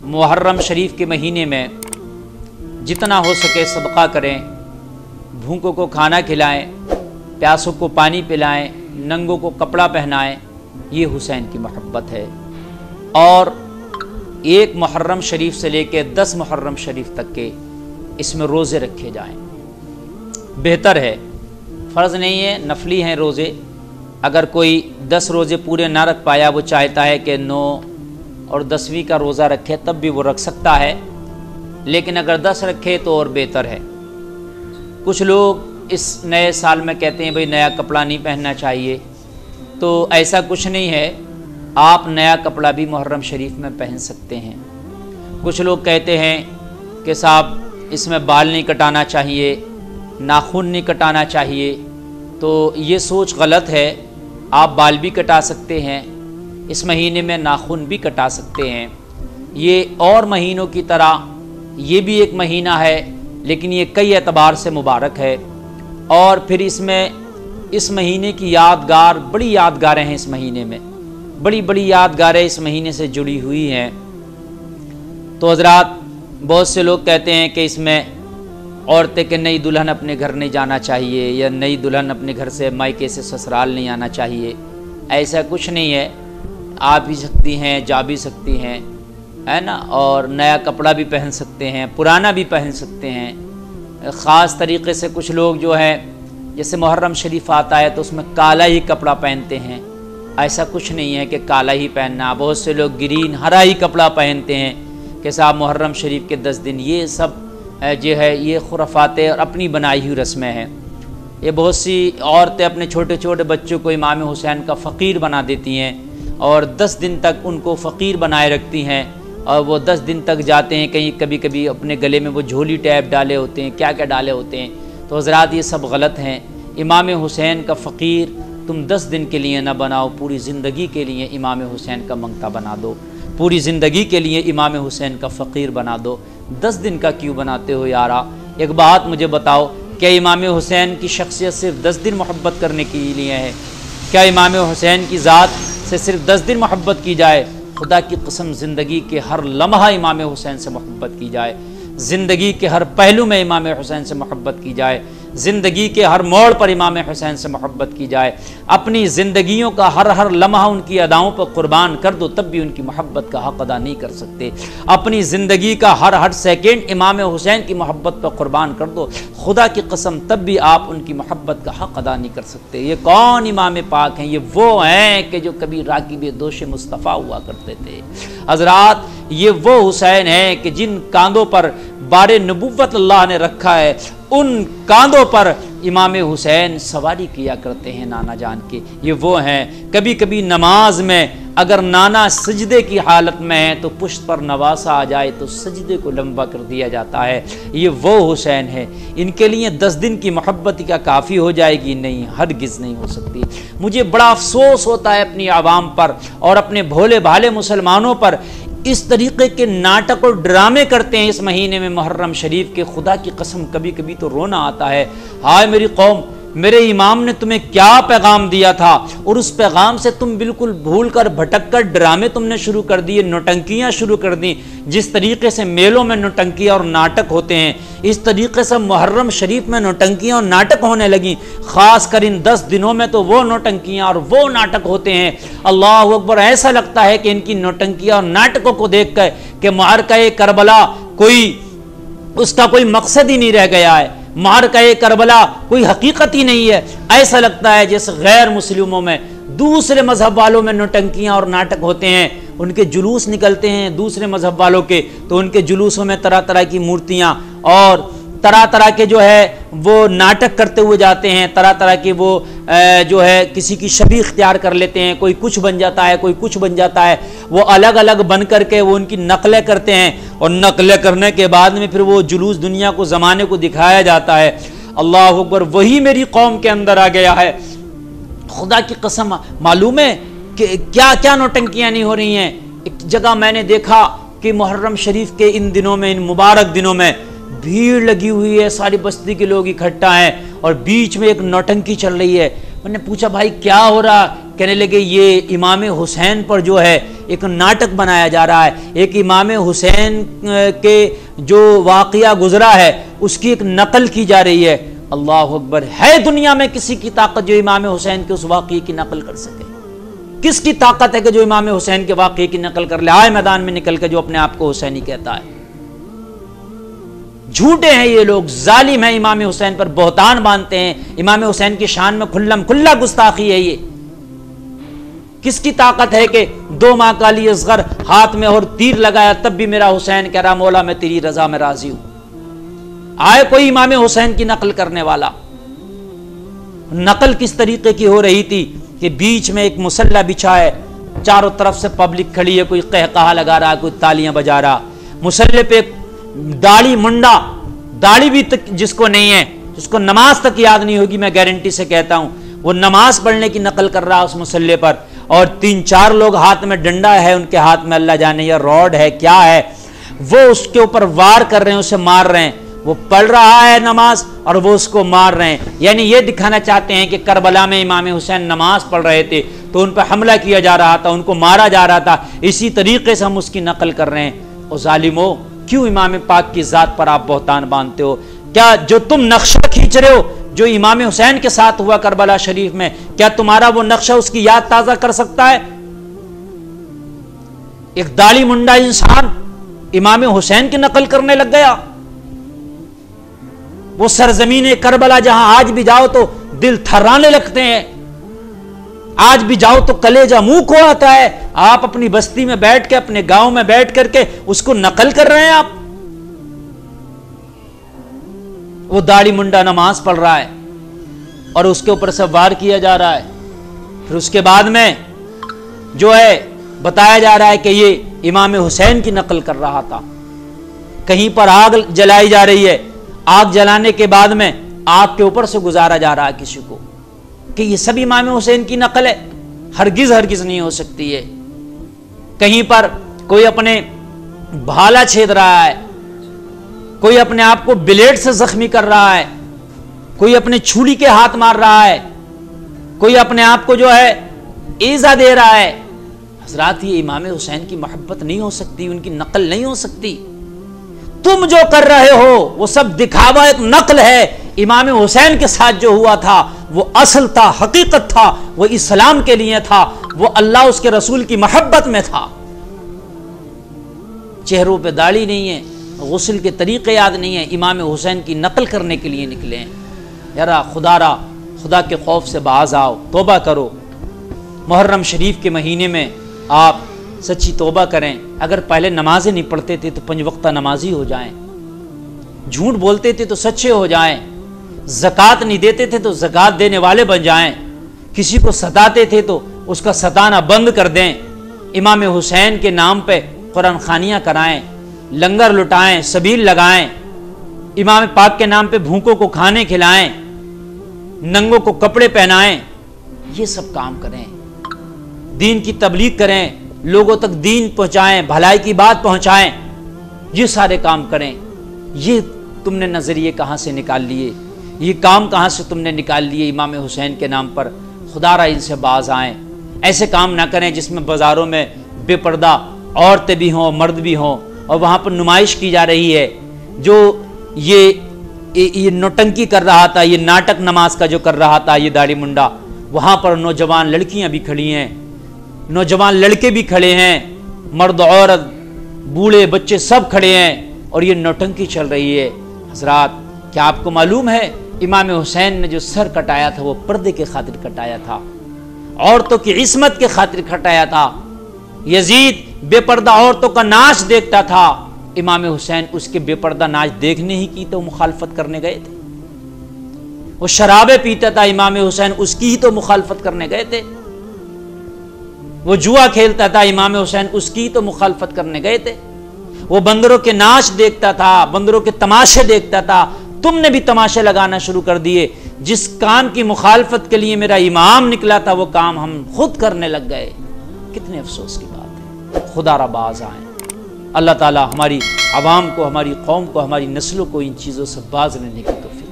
محرم شریف کے مہینے میں جتنا ہو سکے صدقہ کریں، بھوکوں کو کھانا کھلائیں، پیاسوں کو پانی پلائیں، ننگوں کو کپڑا پہنائیں، یہ حسین کی محبت ہے۔ اور 1 محرم شریف سے لے کے 10 محرم شریف تک کے اس میں روزے رکھے جائیں، بہتر ہے، فرض نہیں ہے، نفلی ہیں روزے۔ اگر کوئی 10 روزے پورے نہ رکھ پایا، وہ چاہتا ہے کہ 9 اور 10ویں کا روزہ رکھے، تب بھی وہ رکھ سکتا ہے، لیکن اگر 10 رکھے تو اور بہتر ہے۔ کچھ لوگ اس نئے سال میں کہتے ہیں بھئی نیا کپڑا نہیں پہننا چاہیے، تو ایسا کچھ نہیں ہے، آپ نیا کپڑا بھی محرم شریف میں پہن سکتے ہیں۔ کچھ لوگ کہتے ہیں کہ صاحب اس میں بال نہیں کٹانا چاہیے، ناخن نہیں کٹانا چاہیے، تو یہ سوچ غلط ہے۔ آپ بال بھی کٹا سکتے ہیں، اس مہینے میں ناخن بھی کٹا سکتے ہیں۔ یہ اور مہینوں کی طرح یہ بھی ایک مہینہ ہے، لیکن یہ کئی اعتبار سے مبارک ہے۔ اور پھر اس مہینے کی یادگار، بڑی یادگاریں ہیں اس مہینے میں، بڑی بڑی یادگاریں اس مہینے سے جڑی ہوئی ہیں۔ تو حضرات، بہت سے لوگ کہتے ہیں کہ اس میں عورتیں کہ نئی دلہن اپنے گھر نہیں جانا چاہیے، یا نئی دلہن اپنے گھر سے مائکے سے سسرال نہیں آنا چاہیے۔ ایسا کچھ نہیں ہے، آ بھی سکتی ہیں، جا بھی سکتی ہیں، ہے نا، اور نیا کپڑا بھی پہن سکتے ہیں، پرانا بھی پہن سکتے ہیں۔ خاص طریقے سے کچھ لوگ جو ہے، جیسے محرم شریف آتا ہے تو اس میں کالا ہی کپڑا پہنتے ہیں۔ ایسا کچھ نہیں ہے کہ کالا ہی پہننا، بہت سے لوگ گرین، ہرا ہی کپڑا پہنتے ہیں کہ صاحب محرم شریف کے 10 دن، یہ سب جو ہے یہ خرافات اور اپنی بنائی ہوئی رسمیں ہیں۔ یہ بہت سی عورتیں اپنے چھوٹے چھوٹے بچوں کو امام حسین کا فقیر بنا دیتی ہیں، اور 10 دن تک ان کو فقیر بنائے رکھتی ہیں، اور وہ 10 دن تک جاتے ہیں کہیں، کبھی کبھی اپنے گلے میں وہ جھولی ٹیپ ڈالے ہوتے ہیں، کیا کیا ڈالے ہوتے ہیں۔ تو حضرات یہ سب غلط ہیں۔ امام حسین کا فقیر تم 10 دن کے لیے نہ بناؤ، پوری زندگی کے لیے امام حسین کا منگتا بنا دو، پوری زندگی کے لیے امام حسین کا فقیر بنا دو۔ 10 دن کا کیوں بناتے ہو یارا؟ ایک بات مجھے بتاؤ، کیا امام حسین کی شخصیت صرف 10 دن محبت کرنے کے لیے ہے؟ کیا امام حسین کی ذات سے صرف 10 دن محبت کی جائے؟ خدا کی قسم، زندگی کے ہر لمحہ امام حسین سے محبت کی جائے، زندگی کے ہر پہلو میں امام حسین سے محبت کی جائے، زندگی کے ہر موڑ پر امام حسین سے محبت کی جائے۔ اپنی زندگیوں کا ہر لمحہ ان کی اداؤں پر قربان کر دو، تب بھی ان کی محبت کا حق ادا نہیں کر سکتے۔ اپنی زندگی کا ہر سیکنڈ امام حسین کی محبت پر قربان کر دو، خدا کی قسم تب بھی آپ ان کی محبت کا حق ادا نہیں کر سکتے۔ یہ کون امام پاک ہیں؟ یہ وہ ہیں کہ جو کبھی راکب دوش مصطفیٰ ہوا کرتے تھے۔ حضرات، یہ وہ حسین ہیں کہ جن کاندھوں پر بار نبوت اللہ نے رکھا ہے، ان کاندھوں پر امام حسین سواری کیا کرتے ہیں نانا جان کے۔ یہ وہ ہیں، کبھی کبھی نماز میں اگر نانا سجدے کی حالت میں ہے تو پشت پر نواسا آ جائے تو سجدے کو لمبا کر دیا جاتا ہے۔ یہ وہ حسین ہے۔ ان کے لیے 10 دن کی محبت کیا کافی ہو جائے گی؟ نہیں، ہرگز نہیں ہو سکتی۔ مجھے بڑا افسوس ہوتا ہے اپنی عوام پر اور اپنے بھولے بھالے مسلمانوں پر، اس طریقے کے ناٹک اور ڈرامے کرتے ہیں اس مہینے میں محرم شریف کے۔ خدا کی قسم کبھی کبھی تو رونا آتا ہے، ہائے میری قوم، میرے امام نے تمہیں کیا پیغام دیا تھا، اور اس پیغام سے تم بالکل بھول کر بھٹک کر ڈرامے تم نے شروع کر دیے، نوٹنکیاں شروع کر دیں۔ جس طریقے سے میلوں میں نوٹنکیاں اور ناٹک ہوتے ہیں، اس طریقے سے محرم شریف میں نوٹنکیاں اور ناٹک ہونے لگیں۔ خاص کر ان 10 دنوں میں تو وہ نوٹنکیاں اور وہ ناٹک ہوتے ہیں، اللہ اکبر، ایسا لگتا ہے کہ ان کی نوٹنکیاں اور ناٹکوں کو دیکھ کر کہ معرکہ کربلا اس کا کوئی مقصد ہی نہیں رہ گیا ہے، معرکہ کربلا کوئی حقیقت ہی نہیں ہے۔ ایسا لگتا ہے جیسے غیر مسلموں میں، دوسرے مذہب والوں میں نوٹنکیاں اور ناٹک ہوتے ہیں، ان کے جلوس نکلتے ہیں دوسرے مذہب والوں کے، تو ان کے جلوسوں میں طرح طرح کی مورتیاں اور طرح طرح کے جو ہے وہ ناٹک کرتے ہوئے جاتے ہیں، طرح طرح کے وہ جو ہے کسی کی شبیہ اختیار کر لیتے ہیں، کوئی کچھ بن جاتا ہے، کوئی کچھ بن جاتا ہے، وہ الگ الگ بن کر کے وہ ان کی نقلیں کرتے ہیں، اور نقلیں کرنے کے بعد میں پھر وہ جلوس دنیا کو، زمانے کو دکھایا جاتا ہے۔ اللہ اکبر، وہی میری قوم کے اندر آ گیا ہے۔ خدا کی قسم، معلوم ہے کہ کیا کیا نوٹنکیاں نہیں ہو رہی ہیں۔ ایک جگہ میں نے دیکھا کہ محرم شریف کے ان دنوں میں، ان مبارک دنوں میں بھیڑ لگی ہوئی ہے، ساری بستی کے لوگ اکٹھا ہیں، اور بیچ میں ایک نوٹنکی چل رہی ہے۔ انہوں نے پوچھا بھائی کیا ہو رہا؟ کہنے لگے یہ امام حسین پر جو ہے ایک ناٹک بنایا جا رہا ہے، ایک امام حسین کے جو واقعہ گزرا ہے اس کی ایک نقل کی جا رہی ہے۔ اللہ اکبر! ہے دنیا میں کسی کی طاقت جو امام حسین کے اس واقعے کی نقل کر سکے؟ کس کی طاقت ہے کہ جو امام حسین کے واقعے کی نقل کر لے؟ آئے میدان میں نکل کے جو اپنے آپ کو حسینی کہتا ہے۔ جھوٹے ہیں یہ لوگ، ظالم ہیں، امام حسین پر بہتان باندھتے ہیں، امام حسین کی شان میں کھلم کھلا گستاخی ہے۔ یہ کس کی طاقت ہے کہ 2 ماہ کا علی اصغر ہاتھ میں اور تیر لگایا تب بھی میرا حسین کہہ رہا مولا میں تیری رضا میں راضی ہوں؟ آئے کوئی امام حسین کی نقل کرنے والا؟ نقل کس طریقے کی ہو رہی تھی کہ بیچ میں ایک مسلح بچھا ہے، چاروں طرف سے پبلک کھڑی ہے، کوئی قہقہا لگا رہا، کوئی تالیاں بجا رہا، مسلح پہ داڑھی منڈا، داڑھی بھی جس کو نہیں ہے، جس کو نماز تک یاد نہیں ہوگی، میں گارنٹی سے کہتا ہوں، وہ نماز پڑھنے کی نقل کر رہا اس مسلح پر، اور 3-4 لوگ ہاتھ میں ڈنڈا ہے ان کے ہاتھ میں، اللہ جانے یا روڈ ہے کیا ہے، وہ اس کے اوپر وار کر رہے ہیں، اسے مار رہے ہیں۔ وہ پڑھ رہا ہے نماز اور وہ اس کو مار رہے ہیں، یعنی یہ دکھانا چاہتے ہیں کہ کربلا میں امام حسین نماز پڑھ رہے تھے تو ان پہ حملہ کیا جا رہا تھا، ان کو مارا جا رہا تھا، اسی طریقے سے ہم اس کی نقل کر رہے ہیں۔ او ظالمو، کیوں امام پاک کی ذات پر آپ بہتان باندھتے ہو؟ کیا جو تم نقشہ کھینچ رہے ہو جو امام حسین کے ساتھ ہوا کربلا شریف میں، کیا تمہارا وہ نقشہ اس کی یاد تازہ کر سکتا ہے؟ ایک داڑھی منڈا انسان امام حسین کی نقل کرنے لگ گیا۔ وہ سرزمین کربلا جہاں آج بھی جاؤ تو دل تھرانے لگتے ہیں، آج بھی جاؤ تو کلیجہ منہ کو آتا ہے، آپ اپنی بستی میں بیٹھ کے، اپنے گاؤں میں بیٹھ کر کے اس کو نقل کر رہے ہیں آپ۔ وہ داڑھی منڈا نماز پڑھ رہا ہے اور اس کے اوپر سے وار کیا جا رہا ہے، پھر اس کے بعد میں جو ہے بتایا جا رہا ہے کہ یہ امام حسین کی نقل کر رہا تھا۔ کہیں پر آگ جلائی جا رہی ہے، آگ جلانے کے بعد میں آگ کے اوپر سے گزارا جا رہا ہے کسی کو، کہ یہ سب امام حسین کی نقل ہے؟ ہرگز ہرگز نہیں ہو سکتی ہے۔ کہیں پر کوئی اپنے بھالا چھید رہا ہے، کوئی اپنے آپ کو بلیڈ سے زخمی کر رہا ہے، کوئی اپنے چھری کے ہاتھ مار رہا ہے، کوئی اپنے آپ کو جو ہے ایذا دے رہا ہے۔ حضرات، یہ امام حسین کی محبت نہیں ہو سکتی، ان کی نقل نہیں ہو سکتی۔ تم جو کر رہے ہو وہ سب دکھاوا، ایک نقل ہے۔ امام حسین کے ساتھ جو ہوا تھا وہ اصل تھا، حقیقت تھا، وہ اسلام کے لیے تھا، وہ اللہ اس کے رسول کی محبت میں تھا۔ چہروں پہ داڑھی نہیں ہے، غسل کے طریقے یاد نہیں ہیں، امام حسین کی نقل کرنے کے لیے نکلے ہیں۔ یارا خدا کے خوف سے باز آؤ، توبہ کرو۔ محرم شریف کے مہینے میں آپ سچی توبہ کریں۔ اگر پہلے نمازیں نہیں پڑھتے تھے تو 5 وقتہ نمازی ہو جائیں، جھوٹ بولتے تھے تو سچے ہو جائیں، زکوٰۃ نہیں دیتے تھے تو زکوٰۃ دینے والے بن جائیں، کسی کو ستاتے تھے تو اس کا ستانا بند کر دیں، امام حسین کے نام پہ قرآن خوانیاں کرائیں، لنگر لٹائیں، سبیل لگائیں، امام پاک کے نام پہ بھوکوں کو کھانے کھلائیں، ننگوں کو کپڑے پہنائیں، یہ سب کام کریں، دین کی تبلیغ کریں، لوگوں تک دین پہنچائیں، بھلائی کی بات پہنچائیں، یہ سارے کام کریں۔ یہ تم نے نظریے کہاں سے نکال لیے؟ یہ کام کہاں سے تم نے نکال لیے امام حسین کے نام پر؟ خدا را ان سے باز آئیں، ایسے کام نہ کریں جس میں بازاروں میں بے پردہ عورتیں بھی ہوں، مرد بھی ہوں، اور وہاں پر نمائش کی جا رہی ہے۔ جو یہ نوٹنکی کر رہا تھا، یہ ناٹک نماز کا جو کر رہا تھا یہ داڑھی منڈا، وہاں پر نوجوان لڑکیاں بھی کھڑی ہیں، نوجوان لڑکے بھی کھڑے ہیں، مرد عورت بوڑھے بچے سب کھڑے ہیں، اور یہ نوٹنکی چل رہی ہے۔ حضرات، کیا آپ کو معلوم ہے امام حسین نے جو سر کٹایا تھا وہ پردے کے خاطر کٹایا تھا، عورتوں کی عصمت کے خاطر کٹایا تھا۔ یزید بے پردہ عورتوں کا ناچ دیکھتا تھا، امام حسین اس کے بے پردہ ناچ دیکھنے ہی کی تو مخالفت کرنے گئے تھے۔ وہ شرابیں پیتا تھا، امام حسین اس کی ہی تو مخالفت کرنے گئے تھے۔ وہ جوا کھیلتا تھا، امام حسین اس کی تو مخالفت کرنے گئے تھے۔ وہ بندروں کے ناچ دیکھتا تھا، بندروں کے تماشے دیکھتا تھا، تم نے بھی تماشے لگانا شروع کر دیے۔ جس کام کی مخالفت کے لیے میرا امام نکلا تھا وہ کام ہم خود کرنے لگ گئے۔ کتنے افسوس کی بات ہے۔ خدا را باز آئیں۔ اللہ تعالی ہماری عوام کو، ہماری قوم کو، ہماری نسلوں کو ان چیزوں سے باز رہنے کی توفیق